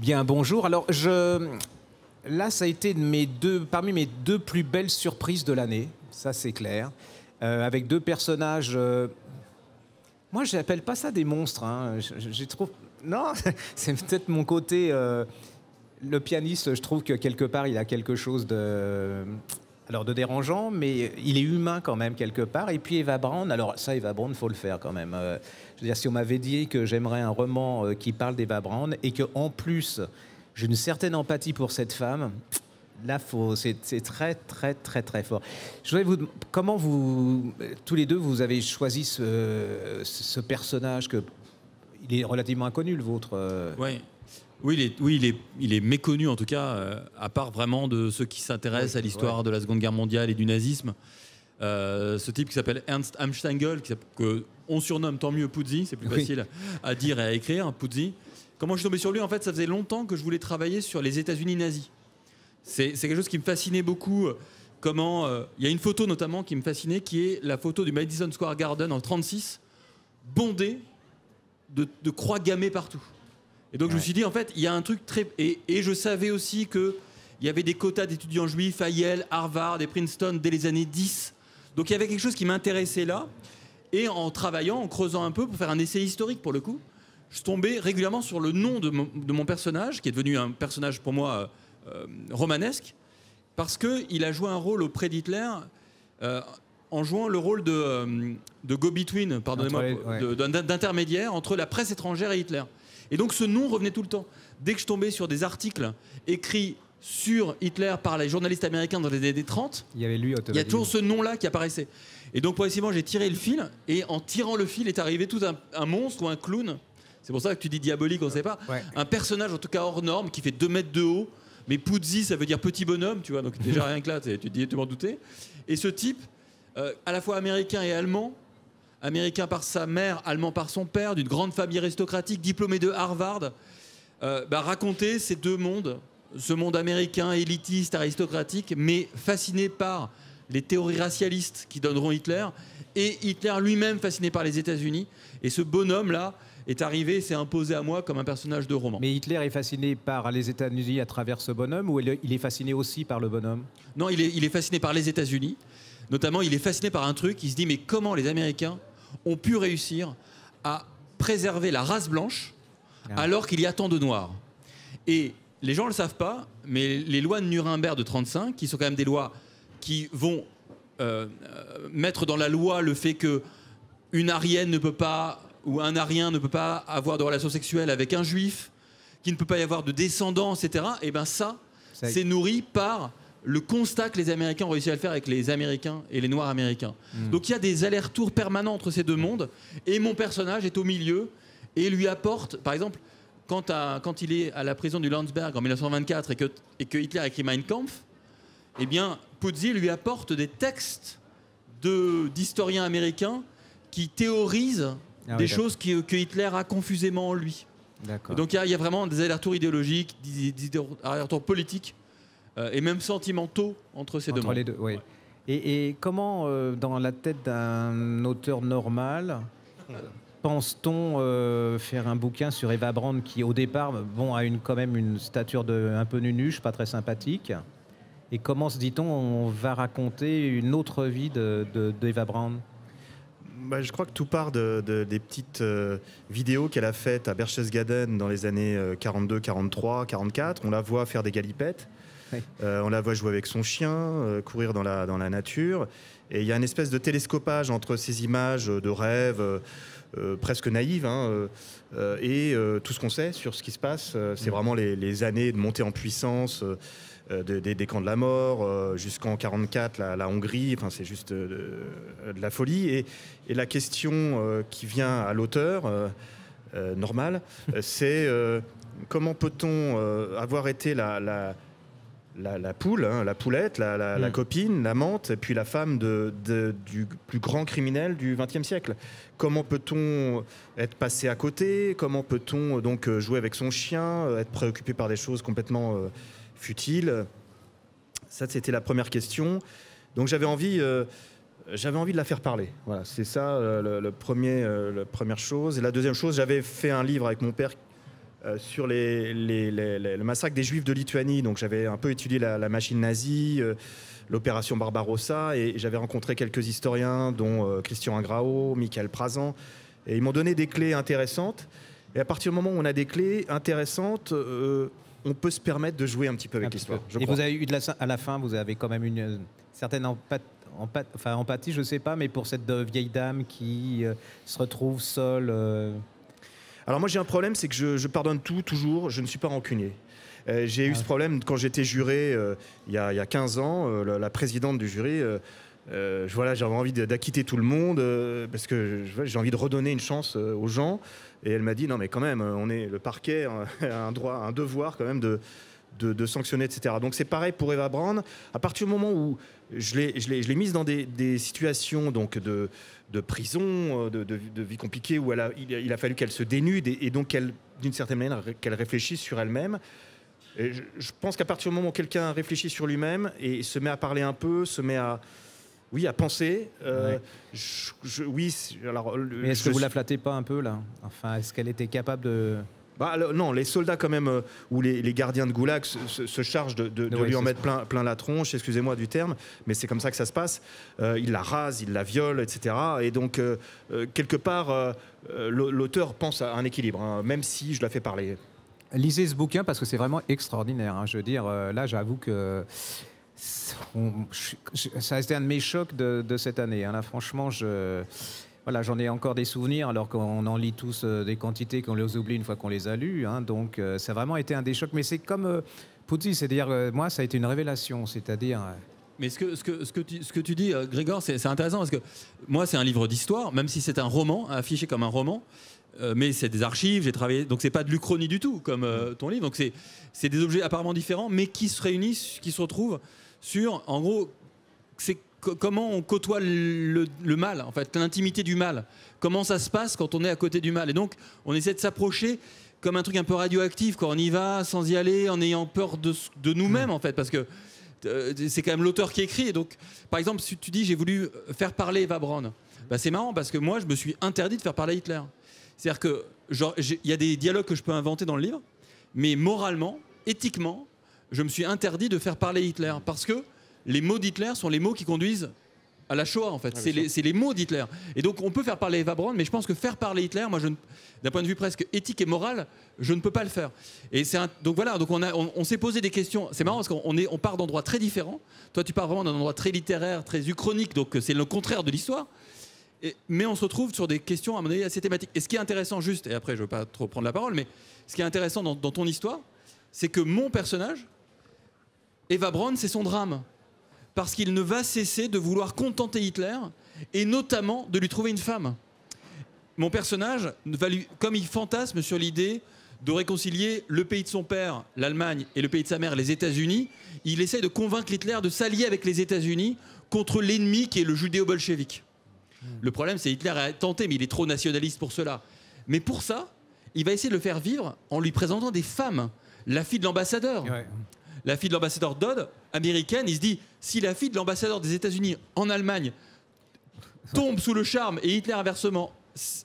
Bien, bonjour. Alors, là, ça a été parmi mes deux plus belles surprises de l'année, ça c'est clair, avec deux personnages. Moi, je n'appelle pas ça des monstres. Hein. Je trouve, non, c'est peut-être mon côté. Le pianiste, je trouve que quelque part, il a quelque chose de dérangeant, mais il est humain quand même quelque part. Et puis Eva Braun, alors ça, Eva Braun, faut le faire quand même. Je veux dire, si on m'avait dit que j'aimerais un roman qui parle d'Eva Braun et que en plus j'ai une certaine empathie pour cette femme, là, c'est très, très, très, très fort. Je voudrais comment vous, tous les deux, vous avez choisi ce personnage il est relativement inconnu, le vôtre. Ouais. Oui, il est méconnu en tout cas, à part vraiment de ceux qui s'intéressent à l'histoire de la Seconde Guerre mondiale et du nazisme. Ce type qui s'appelle Ernst Amstengel, qu'on surnomme tant mieux Puzzi, c'est plus facile à dire et à écrire, Puzzi. Comment je suis tombé sur lui? En fait, ça faisait longtemps que je voulais travailler sur les États-Unis nazis. C'est quelque chose qui me fascinait beaucoup. Il y a une photo notamment qui me fascinait, qui est la photo du Madison Square Garden en 1936, bondée de croix gammées partout. Et donc je me suis dit, en fait, il y a un truc très... Et je savais aussi qu'il y avait des quotas d'étudiants juifs à Yale, Harvard et Princeton dès les années 10. Donc il y avait quelque chose qui m'intéressait là. Et en travaillant, en creusant un peu pour faire un essai historique pour le coup, je tombais régulièrement sur le nom de mon personnage, qui est devenu un personnage pour moi romanesque, parce qu'il a joué un rôle auprès d'Hitler en jouant le rôle de go-between, pardonnez-moi, d'intermédiaire entre la presse étrangère et Hitler. Et donc ce nom revenait tout le temps. Dès que je tombais sur des articles écrits sur Hitler par les journalistes américains dans les années 30, il y a toujours ce nom-là qui apparaissait. Et donc progressivement, j'ai tiré le fil, et en tirant le fil est arrivé tout un monstre ou un clown. C'est pour ça que tu dis diabolique, on ne sait pas. Un personnage en tout cas hors norme qui fait 2 mètres de haut, mais Puzzi ça veut dire petit bonhomme, tu vois, donc déjà rien que là, tu m'en doutais. Et ce type, à la fois américain et allemand, américain par sa mère, allemand par son père, d'une grande famille aristocratique, diplômé de Harvard, raconter ces deux mondes, ce monde américain élitiste, aristocratique, mais fasciné par les théories racialistes qui donneront Hitler, et Hitler lui-même fasciné par les États-Unis. Et ce bonhomme-là est arrivé, s'est imposé à moi comme un personnage de roman. Mais Hitler est fasciné par les États-Unis à travers ce bonhomme, ou il est fasciné aussi par le bonhomme? Non, il est fasciné par les États-Unis. Notamment, il est fasciné par un truc, il se dit, mais comment les Américains ont pu réussir à préserver la race blanche alors qu'il y a tant de noirs. Et les gens ne le savent pas, mais les lois de Nuremberg de 1935, qui sont quand même des lois qui vont mettre dans la loi le fait qu'une Aryenne ne peut pas, ou un Arien ne peut pas avoir de relations sexuelles avec un Juif, qu'il ne peut pas y avoir de descendants, etc. Et bien ça, c'est nourri par le constat que les Américains ont réussi à le faire avec les Américains et les Noirs américains. Donc il y a des allers-retours permanents entre ces deux mondes, et mon personnage est au milieu et lui apporte, par exemple, quand il est à la prison du Landsberg en 1924 et que Hitler écrit Mein Kampf, eh bien Puzzi lui apporte des textes d'historiens américains qui théorisent des choses que Hitler a confusément en lui. Donc il y a vraiment des allers-retours idéologiques, des allers-retours politiques, et même sentimentaux entre ces deux mondes. Les deux, oui. Et comment, dans la tête d'un auteur normal, pense-t-on faire un bouquin sur Eva Braun qui, au départ, a quand même une stature un peu nunuche, pas très sympathique? Et comment se dit-on, on va raconter une autre vie d'Eva Braun? Je crois que tout part des petites vidéos qu'elle a faites à Berchtesgaden dans les années 42, 43, 44. On la voit faire des galipettes. On la voit jouer avec son chien, courir dans la nature. Et il y a une espèce de télescopage entre ces images de rêve presque naïves et tout ce qu'on sait sur ce qui se passe. C'est vraiment les années de montée en puissance des camps de la mort jusqu'en 44, la Hongrie. Enfin, c'est juste de la folie. Et la question qui vient à l'auteur normal, c'est comment peut-on avoir été la poule, la poulette, la copine, l'amante, et puis la femme du plus grand criminel du XXe siècle. Comment peut-on être passé à côté? Comment peut-on donc jouer avec son chien, être préoccupé par des choses complètement futiles? Ça, c'était la première question. Donc j'avais envie de la faire parler. Voilà, c'est ça la première chose. Et la deuxième chose, j'avais fait un livre avec mon père sur le massacre des Juifs de Lituanie. Donc j'avais un peu étudié la machine nazie, l'opération Barbarossa, et j'avais rencontré quelques historiens, dont Christian Ingrao, Michael Prazan, et ils m'ont donné des clés intéressantes. Et à partir du moment où on a des clés intéressantes, on peut se permettre de jouer un petit peu avec l'histoire. Et vous avez eu à la fin, vous avez quand même une certaine empathie, je ne sais pas, mais pour cette vieille dame qui se retrouve seule. Alors moi j'ai un problème, c'est que je pardonne tout, toujours, je ne suis pas rancunier. J'ai eu ce problème quand j'étais juré il y a 15 ans, la présidente du jury, voilà, j'avais envie d'acquitter tout le monde parce que j'ai envie de redonner une chance aux gens. Et elle m'a dit non mais quand même, le parquet a un devoir quand même de sanctionner, etc. Donc c'est pareil pour Eva Braun. À partir du moment où je l'ai mise dans des situations donc de prison, de vie compliquée, où il a fallu qu'elle se dénude et donc d'une certaine manière qu'elle réfléchisse sur elle-même. Et je pense qu'à partir du moment où quelqu'un réfléchit sur lui-même et se met à parler un peu, se met à penser. Oui, alors. Mais est-ce que vous la flattez pas un peu là? Enfin, est-ce qu'elle était capable de... Non, les soldats quand même, ou les gardiens de Goulag se chargent de lui en mettre plein la tronche, excusez-moi du terme, mais c'est comme ça que ça se passe. Ils la rasent, ils la violent, etc. Et donc, quelque part, l'auteur pense à un équilibre, hein, même si je la fais parler. Lisez ce bouquin parce que c'est vraiment extraordinaire. Hein. Je veux dire, là, j'avoue que ça a été un de mes chocs de cette année. Hein. Là, franchement, voilà, j'en ai encore des souvenirs alors qu'on en lit tous des quantités qu'on les oublie une fois qu'on les a lus. Hein. Donc, ça a vraiment été un des chocs. Mais c'est comme Puzzi, c'est-à-dire, moi, ça a été une révélation. C'est-à-dire... Mais ce que tu dis, Grégor, c'est intéressant parce que moi, c'est un livre d'histoire, même si c'est un roman, affiché comme un roman. Mais c'est des archives, j'ai travaillé, donc c'est pas de l'Uchronie du tout comme ton livre, donc c'est des objets apparemment différents mais qui se réunissent, qui se retrouvent sur, en gros, c'est comment on côtoie le mal, en fait, l'intimité du mal, comment ça se passe quand on est à côté du mal, et donc on essaie de s'approcher comme un truc un peu radioactif, quand on y va sans y aller, en ayant peur de nous-mêmes en fait, parce que c'est quand même l'auteur qui écrit, et donc par exemple si tu dis j'ai voulu faire parler Eva Braun, bah, c'est marrant parce que moi je me suis interdit de faire parler Hitler. C'est-à-dire que il y a des dialogues que je peux inventer dans le livre, mais moralement, éthiquement, je me suis interdit de faire parler Hitler parce que les mots d'Hitler sont les mots qui conduisent à la Shoah en fait. C'est les mots d'Hitler. Et donc on peut faire parler Eva Braun, mais je pense que faire parler Hitler, moi, d'un point de vue presque éthique et moral, je ne peux pas le faire. Et donc voilà, donc on s'est posé des questions. C'est marrant parce qu'on part d'endroits très différents. Toi, tu pars vraiment d'un endroit très littéraire, très uchronique, donc c'est le contraire de l'histoire. Mais on se retrouve sur des questions, à mon avis, assez thématiques. Et ce qui est intéressant, juste, et après je ne veux pas trop prendre la parole, mais ce qui est intéressant dans ton histoire, c'est que mon personnage, Eva Braun, c'est son drame. Parce qu'il ne va cesser de vouloir contenter Hitler, et notamment de lui trouver une femme. Mon personnage, comme il fantasme sur l'idée de réconcilier le pays de son père, l'Allemagne, et le pays de sa mère, les États-Unis, il essaie de convaincre Hitler de s'allier avec les États-Unis contre l'ennemi qui est le judéo-bolchevique. Le problème, c'est Hitler a tenté, mais il est trop nationaliste pour cela. Mais pour ça, il va essayer de le faire vivre en lui présentant des femmes. La fille de l'ambassadeur. Ouais. La fille de l'ambassadeur Dodd, américaine, il se dit, si la fille de l'ambassadeur des États-Unis en Allemagne tombe sous le charme et Hitler inversement,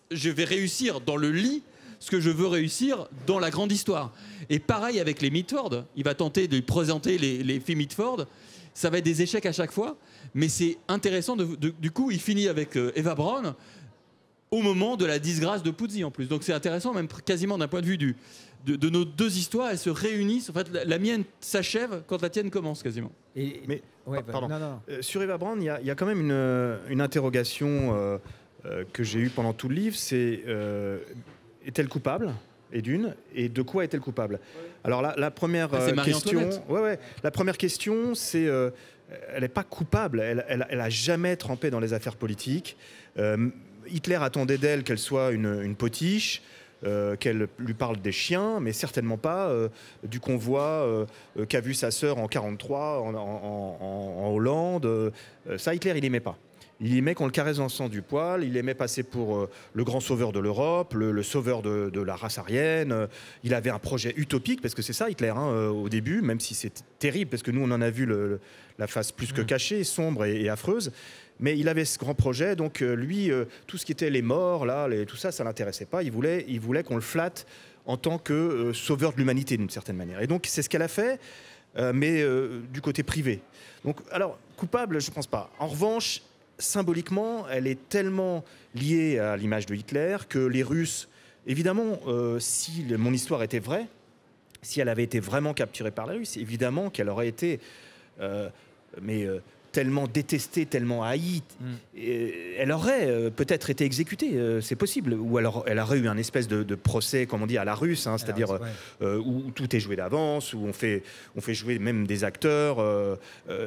je vais réussir dans le lit ce que je veux réussir dans la grande histoire. Et pareil avec les Mitford, il va tenter de lui présenter les filles Mitford. Ça va être des échecs à chaque fois, mais c'est intéressant. Du coup, il finit avec Eva Braun au moment de la disgrâce de Puzzi en plus. Donc c'est intéressant, même quasiment d'un point de vue de nos deux histoires, elles se réunissent. En fait, la mienne s'achève quand la tienne commence quasiment. Pardon. Sur Eva Braun, il y a quand même une interrogation que j'ai eue pendant tout le livre. C'est est-elle coupable ? Et de quoi est-elle coupable ? Alors la première question, la première question, c'est elle n'est pas coupable. Elle a jamais trempé dans les affaires politiques. Hitler attendait d'elle qu'elle soit une potiche, qu'elle lui parle des chiens, mais certainement pas du convoi qu'a vu sa sœur en 1943 en Hollande. Ça, Hitler, il n'aimait pas. Il aimait qu'on le caresse dans le sens du poil, il aimait passer pour le grand sauveur de l'Europe, le sauveur de la race aryenne. Il avait un projet utopique, parce que c'est ça Hitler, hein, au début, même si c'est terrible, parce que nous on en a vu la face plus que cachée, sombre et affreuse. Mais il avait ce grand projet, donc lui, tout ce qui était les morts, là, tout ça, ça l'intéressait pas. Il voulait qu'on le flatte en tant que sauveur de l'humanité d'une certaine manière. Et donc c'est ce qu'elle a fait, mais du côté privé. Donc, alors, coupable, je ne pense pas. En revanche, symboliquement, elle est tellement liée à l'image de Hitler que les Russes, évidemment, si mon histoire était vraie, si elle avait été vraiment capturée par la Russie, évidemment qu'elle aurait été tellement détestée, tellement haïe. Elle aurait peut-être été exécutée, c'est possible. Ou alors elle aurait eu un espèce de procès, comme on dit, à la russe, hein, c'est-à-dire où tout est joué d'avance, où on fait jouer même des acteurs,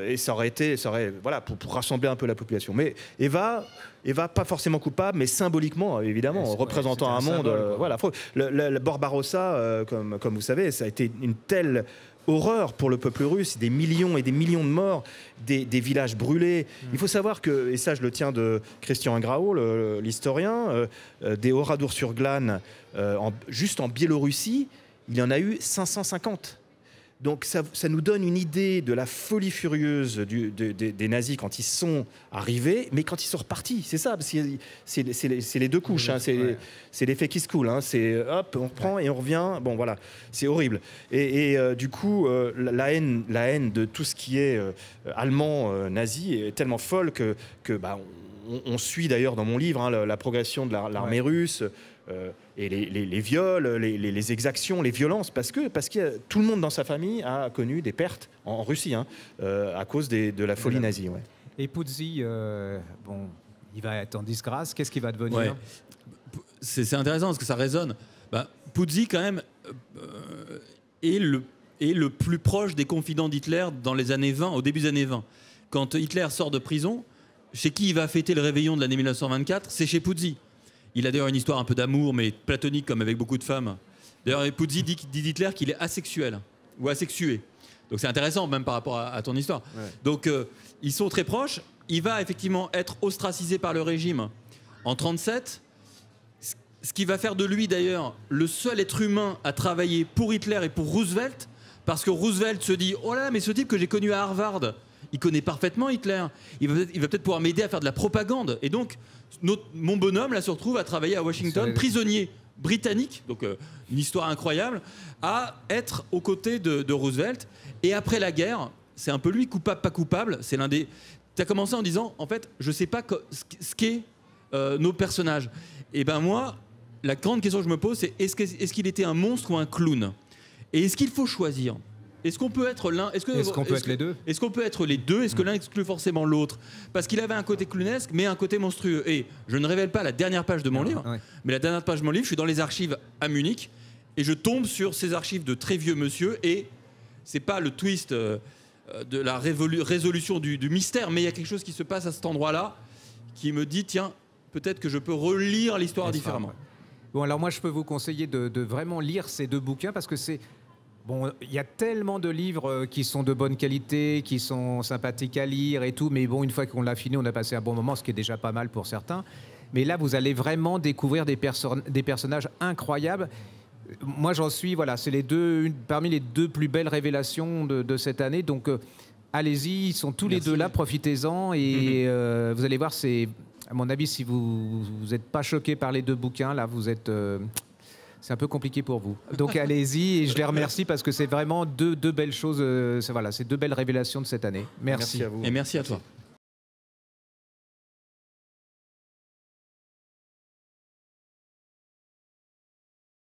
et ça aurait voilà, pour rassembler un peu la population. Mais Eva, pas forcément coupable, mais symboliquement, évidemment, représentant un monde. Voilà, le Barbarossa, comme vous savez, ça a été une telle horreur pour le peuple russe, des millions et des millions de morts, des villages brûlés. Il faut savoir que, et ça je le tiens de Christian Ingrao, l'historien, des Oradour-sur-Glane, juste en Biélorussie, il y en a eu 550. Donc ça nous donne une idée de la folie furieuse des nazis quand ils sont arrivés, mais quand ils sont repartis. C'est ça, c'est les deux couches, hein, c'est l'effet qui se coule. Hein, c'est hop, on reprend et on revient. Bon voilà, c'est horrible. Et du coup, la haine de tout ce qui est allemand nazi est tellement folle que on suit d'ailleurs dans mon livre, hein, la progression de l'armée russe. Et les viols, les exactions, les violences, parce que tout le monde dans sa famille a connu des pertes en Russie, hein, à cause de la folie nazie. Ouais. Et Puzzi, il va être en disgrâce. Qu'est-ce qu'il va devenir? C'est intéressant parce que ça résonne. Puzzi, quand même, est le plus proche des confidents d'Hitler dans les années 20, au début des années 20. Quand Hitler sort de prison, chez qui il va fêter le réveillon de l'année 1924? C'est chez Puzzi. Il a d'ailleurs une histoire un peu d'amour, mais platonique, comme avec beaucoup de femmes. D'ailleurs, Puzzi dit d'Hitler qu'il est asexuel ou asexué. Donc c'est intéressant, même par rapport à ton histoire. Ouais. Donc ils sont très proches. Il va effectivement être ostracisé par le régime en 1937. Ce qui va faire de lui, d'ailleurs, le seul être humain à travailler pour Hitler et pour Roosevelt. Parce que Roosevelt se dit « Oh là, mais ce type que j'ai connu à Harvard, il connaît parfaitement Hitler. Il va peut-être pouvoir m'aider à faire de la propagande. » Et donc, mon bonhomme là se retrouve à travailler à Washington, prisonnier britannique, donc une histoire incroyable, à être aux côtés de Roosevelt. Et après la guerre, c'est un peu lui, coupable, pas coupable. C'est l'un des... Tu as commencé en disant, en fait, je sais pas ce qu'est nos personnages. Et ben moi, la grande question que je me pose, c'est est-ce qu'il était un monstre ou un clown? Et est-ce qu'il faut choisir? Est-ce qu'on peut être l'un? Est-ce qu'on peut être les deux? Est-ce qu'on peut être les deux? Est-ce que l'un exclut forcément l'autre? Parce qu'il avait un côté clownesque, mais un côté monstrueux. Et je ne révèle pas la dernière page de mon livre, mais la dernière page de mon livre, je suis dans les archives à Munich, et je tombe sur ces archives de très vieux monsieur, et c'est pas le twist de la résolution du mystère, mais il y a quelque chose qui se passe à cet endroit-là, qui me dit, tiens, peut-être que je peux relire l'histoire différemment. Bon, alors moi, je peux vous conseiller de vraiment lire ces deux bouquins, parce que c'est... Bon, il y a tellement de livres qui sont de bonne qualité, qui sont sympathiques à lire et tout, mais bon, une fois qu'on l'a fini, on a passé un bon moment, ce qui est déjà pas mal pour certains. Mais là, vous allez vraiment découvrir des personnages incroyables. Moi, j'en suis, voilà, c'est parmi les deux plus belles révélations de cette année. Donc, allez-y, ils sont tous les deux là, profitez-en. Et vous allez voir, à mon avis, si vous n'êtes pas choqué par les deux bouquins, là, vous êtes... c'est un peu compliqué pour vous. Donc allez-y, et je les remercie parce que c'est vraiment deux belles choses. C'est deux belles révélations de cette année. Merci. Merci à vous. Et merci à toi.